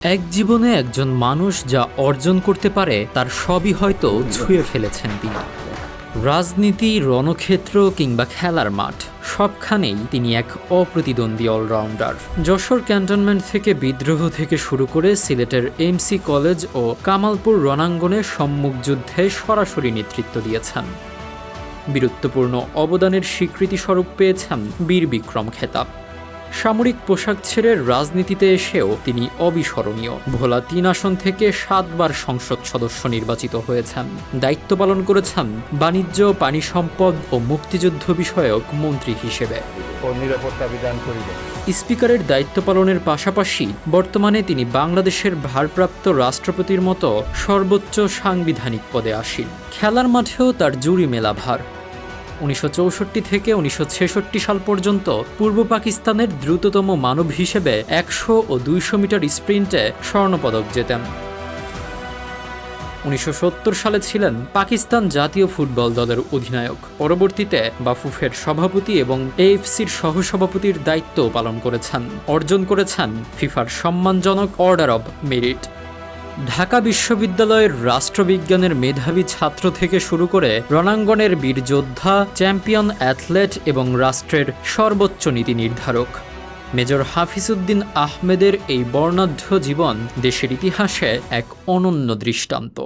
এক জীবনে একজন মানুষ যা অর্জন করতে পারে তার সবই হয়তো ছুঁয়ে ফেলেছেন তিনি। রাজনীতি, রণক্ষেত্র কিংবা খেলার মাঠ, সবখানেই তিনি এক অপ্রতিদ্বন্দ্বী অলরাউন্ডার। যশোর ক্যান্টনমেন্ট থেকে বিদ্রোহ থেকে শুরু করে সিলেটের এমসি কলেজ ও কামালপুর রণাঙ্গনে সম্মুখ যুদ্ধে সরাসরি নেতৃত্ব দিয়েছেন। বীরত্বপূর্ণ অবদানের স্বীকৃতিস্বরূপ পেয়েছেন বীর বিক্রম খেতাব। সামরিক পোশাক ছেড়ে রাজনীতিতে এসেও তিনি অবিস্মরণীয়। ভোলা ৩ আসন থেকে ৭ বার সংসদ সদস্য নির্বাচিত হয়েছেন। দায়িত্ব পালন করেছেন বাণিজ্য, পানি সম্পদ ও মুক্তিযুদ্ধ বিষয়ক মন্ত্রী হিসেবে। স্পিকারের দায়িত্ব পালনের পাশাপাশি বর্তমানে তিনি বাংলাদেশের ভারপ্রাপ্ত রাষ্ট্রপতির মতো সর্বোচ্চ সাংবিধানিক পদে আসীন। খেলার মাঠেও তার জুড়ি মেলা ভার। ১৯৬৪ থেকে ১৯৬৬ সাল পর্যন্ত পূর্ব পাকিস্তানের দ্রুততম মানব হিসেবে ১০০ ও ২০০ মিটার স্প্রিন্টে স্বর্ণপদক জেতেন। ১৯৭০ সালে ছিলেন পাকিস্তান জাতীয় ফুটবল দলের অধিনায়ক। পরবর্তীতে বাফুফের সভাপতি এবং এএফসির সহসভাপতির দায়িত্বও পালন করেছেন। অর্জন করেছেন ফিফার সম্মানজনক অর্ডার অব মেরিট। ঢাকা বিশ্ববিদ্যালয়ের রাষ্ট্রবিজ্ঞানের মেধাবী ছাত্র থেকে শুরু করে রণাঙ্গনের বীর যোদ্ধা, চ্যাম্পিয়ন অ্যাথলেট এবং রাষ্ট্রের সর্বোচ্চ নীতি নির্ধারক মেজর হাফিজউদ্দিন আহমেদের এই বর্ণাঢ্য জীবন দেশের ইতিহাসে এক অনন্য দৃষ্টান্ত।